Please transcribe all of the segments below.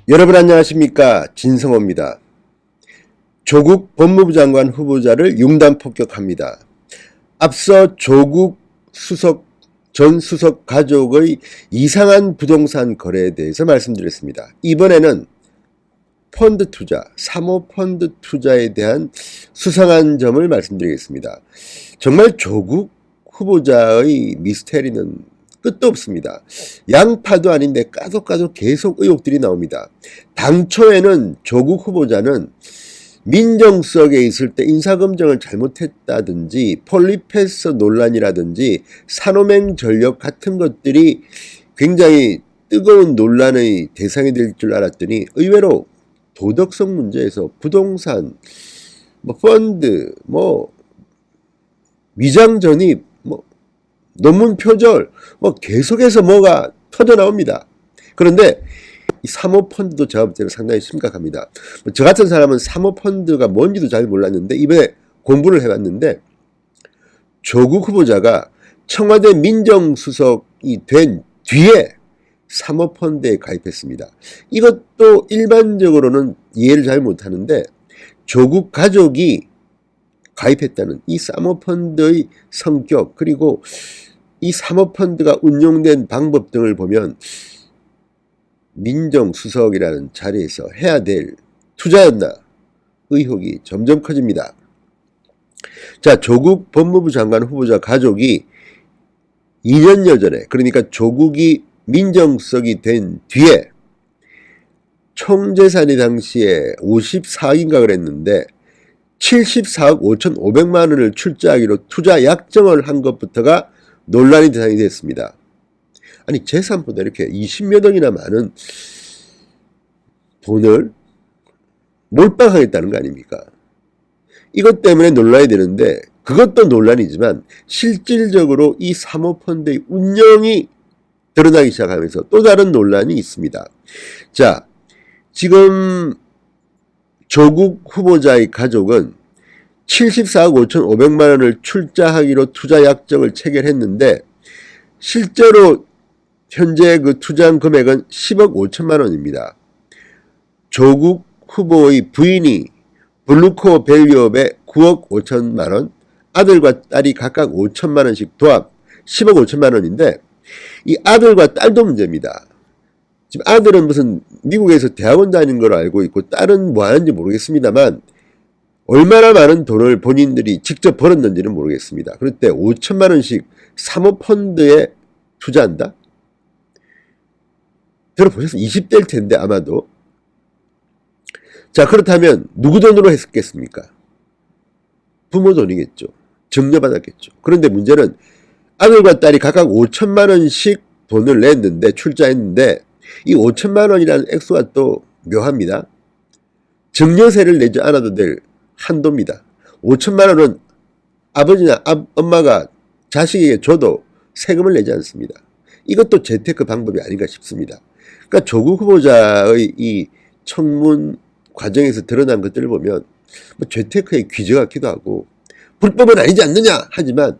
여러분 안녕하십니까? 진성호입니다. 조국 법무부 장관 후보자를 융단 폭격합니다. 앞서 조국 전 수석 가족의 이상한 부동산 거래에 대해서 말씀드렸습니다. 이번에는 펀드 투자, 사모펀드 투자에 대한 수상한 점을 말씀드리겠습니다. 정말 조국 후보자의 미스테리는 끝도 없습니다. 양파도 아닌데 까도 계속 의혹들이 나옵니다. 당초에는 조국 후보자는 민정수석에 있을 때 인사검증을 잘못했다든지 폴리페서 논란이라든지 산호맹 전력 같은 것들이 굉장히 뜨거운 논란의 대상이 될 줄 알았더니 의외로 도덕성 문제에서 부동산, 펀드, 위장 전입, 논문 표절, 계속해서 뭐가 터져 나옵니다. 그런데 이 사모펀드도 제가 볼 때는 상당히 심각합니다. 저 같은 사람은 사모펀드가 뭔지도 잘 몰랐는데 이번에 공부를 해봤는데 조국 후보자가 청와대 민정수석이 된 뒤에 사모펀드에 가입했습니다. 이것도 일반적으로는 이해를 잘 못하는데 조국 가족이 가입했다는 이 사모펀드의 성격 그리고 이 사모펀드가 운용된 방법 등을 보면 민정수석이라는 자리에서 해야 될 투자였나 의혹이 점점 커집니다. 자, 조국 법무부 장관 후보자 가족이 2년여 전에 그러니까 조국이 민정수석이 된 뒤에 총재산이 당시에 54억인가 그랬는데 74억 5,500만 원을 출자하기로 투자 약정을 한 것부터가 논란의 대상이 됐습니다. 아니 재산보다 이렇게 20몇 억이나 많은 돈을 몰빵하겠다는 거 아닙니까? 이것 때문에 논란이 되는데 그것도 논란이지만 실질적으로 이 사모펀드의 운영이 드러나기 시작하면서 또 다른 논란이 있습니다. 자, 지금 조국 후보자의 가족은 74억 5,500만 원을 출자하기로 투자 약정을 체결했는데 실제로 현재 그 투자한 금액은 10억 5천만 원입니다. 조국 후보의 부인이 블루코어 밸류업에 9억 5천만 원, 아들과 딸이 각각 5천만 원씩 도합 10억 5천만 원인데 이 아들과 딸도 문제입니다. 지금 아들은 무슨 미국에서 대학원 다니는 걸 알고 있고 딸은 뭐 하는지 모르겠습니다만 얼마나 많은 돈을 본인들이 직접 벌었는지는 모르겠습니다. 그럴 때 5천만 원씩 사모펀드에 투자한다? 들어보셨어요? 20대일 텐데 아마도. 자, 그렇다면 누구 돈으로 했겠습니까? 부모 돈이겠죠. 증여받았겠죠. 그런데 문제는 아들과 딸이 각각 5천만 원씩 돈을 냈는데 출자했는데 이 5천만 원이라는 액수가 또 묘합니다. 증여세를 내지 않아도 될 한도입니다. 5천만 원은 아버지나 엄마가 자식에게 줘도 세금을 내지 않습니다. 이것도 재테크 방법이 아닌가 싶습니다. 그러니까 조국 후보자의 이 청문 과정에서 드러난 것들을 보면 재테크의 귀재 같기도 하고 불법은 아니지 않느냐 하지만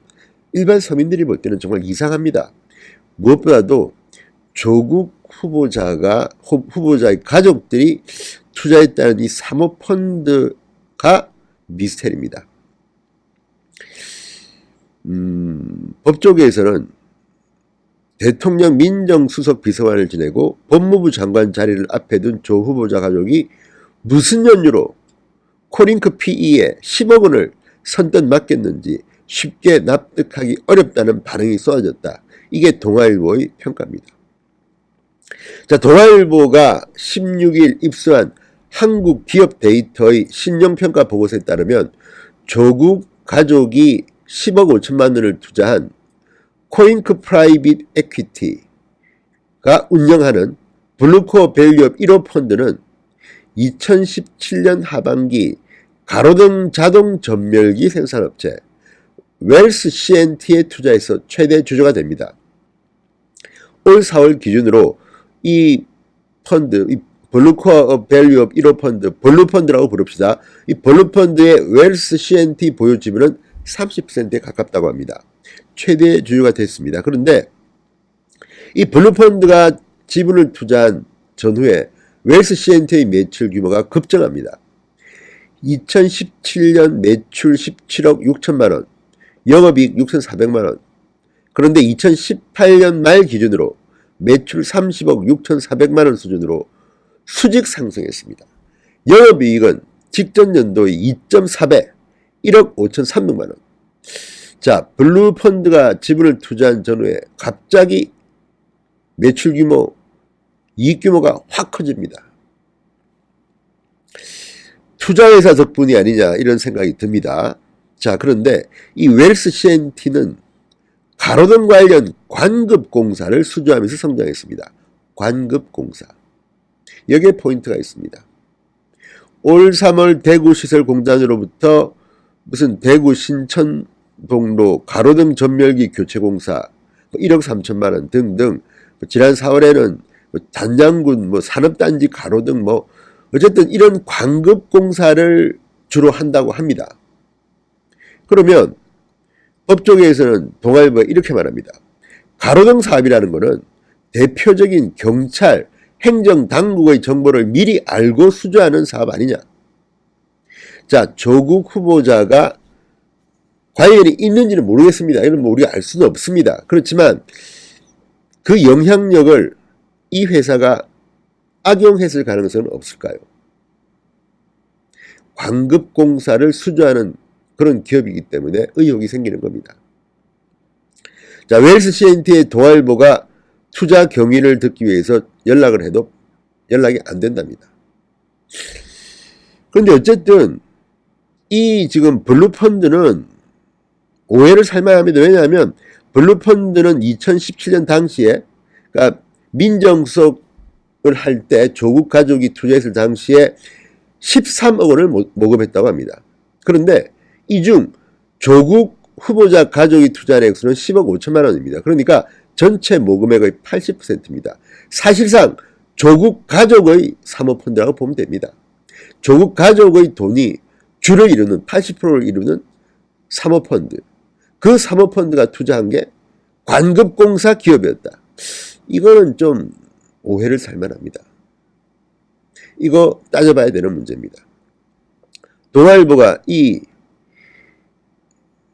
일반 서민들이 볼 때는 정말 이상합니다. 무엇보다도 조국 후보자의 가족들이 투자했다는 이 사모펀드가 미스테리입니다. 법조계에서는 대통령 민정수석 비서관을 지내고 법무부 장관 자리를 앞에 둔 조 후보자 가족이 무슨 연유로 코링크 PE에 10억 원을 선뜻 맡겼는지 쉽게 납득하기 어렵다는 반응이 쏟아졌다. 이게 동아일보의 평가입니다. 자, 동아일보가 16일 입수한 한국 기업 데이터의 신용평가 보고서에 따르면 조국 가족이 10억 5천만 원을 투자한 코잉크 프라이빗 에퀴티가 운영하는 블루코어 밸류업 1호 펀드는 2017년 하반기 가로등 자동 전멸기 생산업체 웰스 CNT에 투자해서 최대 주주가 됩니다. 올 4월 기준으로 이 펀드, 이 블루코어 밸류업 1호 펀드, 블루펀드라고 부릅시다. 이 블루펀드의 웰스 CNT 보유 지분은 30%에 가깝다고 합니다. 최대 주주가 됐습니다. 그런데 이 블루펀드가 지분을 투자한 전후에 웰스 CNT의 매출 규모가 급증합니다. 2017년 매출 17억 6천만 원, 영업이익 6,400만 원. 그런데 2018년 말 기준으로 매출 30억 6,400만 원 수준으로 수직 상승했습니다. 영업이익은 직전 연도의 2.4배, 1억 5,300만 원. 자, 블루펀드가 지분을 투자한 전후에 갑자기 매출 규모, 이익 규모가 확 커집니다. 투자회사 덕분이 아니냐 이런 생각이 듭니다. 자, 그런데 이 웰스 CNT는 가로등 관련 관급공사를 수주하면서 성장했습니다. 관급공사. 여기에 포인트가 있습니다. 올 3월 대구시설공단으로부터 무슨 대구 신천동로 가로등 전멸기 교체공사 1억 3천만 원 등등, 지난 4월에는 단장군 산업단지 가로등 어쨌든 이런 관급공사를 주로 한다고 합니다. 그러면 법조계에서는 동아일보가 이렇게 말합니다. 가로등 사업이라는 것은 대표적인 경찰, 행정당국의 정보를 미리 알고 수주하는 사업 아니냐. 자, 조국 후보자가 관련이 있는지는 모르겠습니다. 이건 우리가 알 수는 없습니다. 그렇지만 그 영향력을 이 회사가 악용했을 가능성은 없을까요? 관급공사를 수주하는 그런 기업이기 때문에 의혹이 생기는 겁니다. 자, 웰스 CNT의 동아일보가 투자 경위를 듣기 위해서 연락을 해도 연락이 안 된답니다. 그런데 어쨌든 이 지금 블루펀드는 오해를 살만합니다. 왜냐하면 블루펀드는 2017년 당시에, 그러니까 민정수석을 할 때 조국 가족이 투자했을 당시에 13억 원을 모금했다고 합니다. 그런데 이 중 조국 후보자 가족이 투자한 액수는 10억 5천만 원입니다. 그러니까 전체 모금액의 80%입니다. 사실상 조국 가족의 사모펀드라고 보면 됩니다. 조국 가족의 돈이 주를 이루는 80%를 이루는 사모펀드, 그 사모펀드가 투자한 게 관급공사 기업이었다. 이거는 좀 오해를 살만합니다. 이거 따져봐야 되는 문제입니다. 동아일보가 이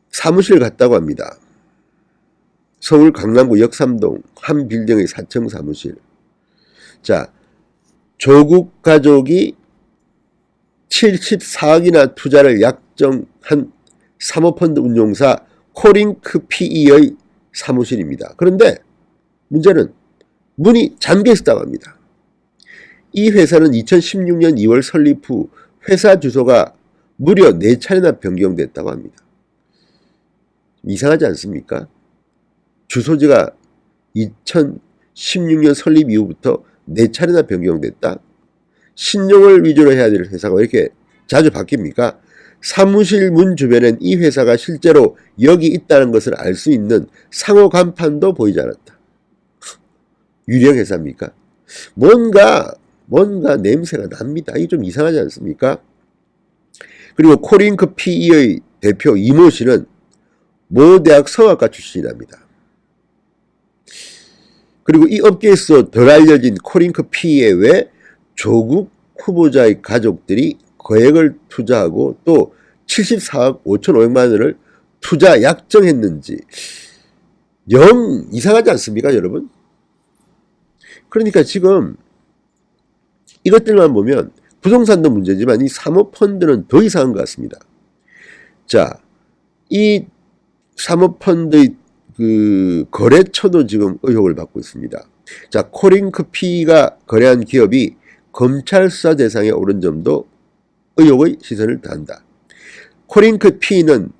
사무실 갔다고 합니다. 서울 강남구 역삼동 한 빌딩의 4층 사무실. 자, 조국 가족이 74억이나 투자를 약정한 사모펀드 운용사 코링크 PE의 사무실입니다. 그런데 문제는 문이 잠겨 있었다고 합니다. 이 회사는 2016년 2월 설립 후 회사 주소가 무려 4차례나 변경됐다고 합니다. 이상하지 않습니까? 주소지가 2016년 설립 이후부터 4차례나 변경됐다? 신용을 위주로 해야 될 회사가 왜 이렇게 자주 바뀝니까? 사무실 문 주변엔 이 회사가 실제로 여기 있다는 것을 알 수 있는 상호 간판도 보이지 않았다. 유령 회사입니까? 뭔가 냄새가 납니다. 이게 좀 이상하지 않습니까? 그리고 코링크 PE의 대표 이모 씨는 모 대학 성악가 출신이랍니다. 그리고 이 업계에서 덜 알려진 코링크 PE에 왜 조국 후보자의 가족들이 거액을 투자하고 또 74억 5,500만 원을 투자 약정했는지 영 이상하지 않습니까, 여러분? 그러니까 지금 이것들만 보면 부동산도 문제지만 이 사모펀드는 더 이상한 것 같습니다. 자, 이 사모펀드의 그 거래처도 지금 의혹을 받고 있습니다. 자, 코링크 PE가 거래한 기업이 검찰 수사 대상에 오른 점도 의혹의 시선을 다한다. 코링크 PE는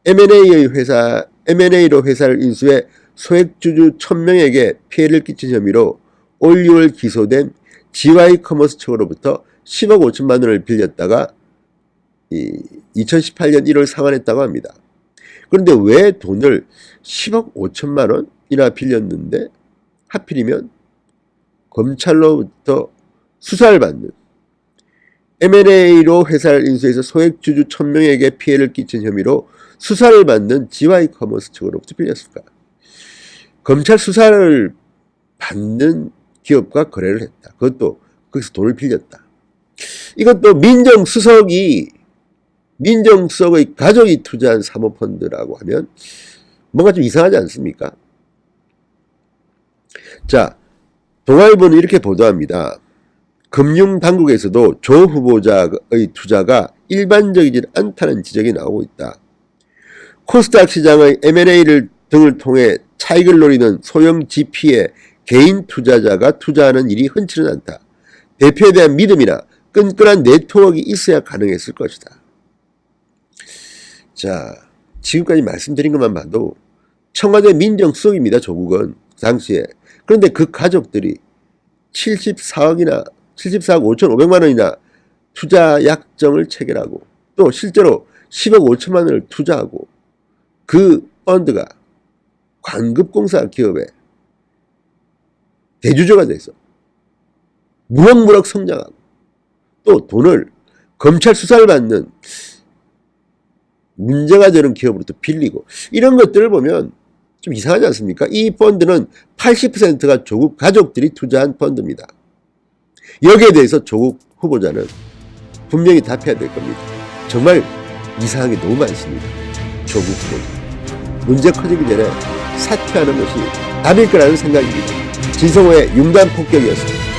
M&A로 회사를 인수해 소액주주 1000명에게 피해를 끼친 혐의로 올 6월 기소된 GY커머스 측으로부터 10억 5천만 원을 빌렸다가 2018년 1월 상환했다고 합니다. 그런데 왜 돈을 10억 5천만 원이나 빌렸는데 하필이면 검찰로부터 수사를 받는 M&A로 회사를 인수해서 소액주주 1000명에게 피해를 끼친 혐의로 수사를 받는 GY커머스 측으로부터 빌렸을까? 검찰 수사를 받는 기업과 거래를 했다. 그것도 거기서 돈을 빌렸다. 이것도 민정수석의 가족이 투자한 사모펀드라고 하면 뭔가 좀 이상하지 않습니까? 자, 동아일보는 이렇게 보도합니다. 금융당국에서도 조 후보자의 투자가 일반적이지 않다는 지적이 나오고 있다. 코스닥 시장의 M&A 등을 통해 차익을 노리는 소형 GP의 개인 투자자가 투자하는 일이 흔치는 않다. 대표에 대한 믿음이나 끈끈한 네트워크가 있어야 가능했을 것이다. 자, 지금까지 말씀드린 것만 봐도 청와대 민정수석입니다. 조국은 당시에. 그런데 그 가족들이 74억 5,500만 원이나 투자 약정을 체결하고 또 실제로 10억 5천만 원을 투자하고 그 펀드가 광급공사 기업의 대주주가 돼서 무럭무럭 성장하고 또 돈을 검찰 수사를 받는 문제가 되는 기업으로부터 빌리고 이런 것들을 보면 좀 이상하지 않습니까? 이 펀드는 80%가 조국 가족들이 투자한 펀드입니다. 여기에 대해서 조국 후보자는 분명히 답해야 될 겁니다. 정말 이상한 게 너무 많습니다. 조국 후보자. 문제 커지기 전에 사퇴하는 것이 답일 거라는 생각입니다. 진성호의 융단 폭격이었습니다.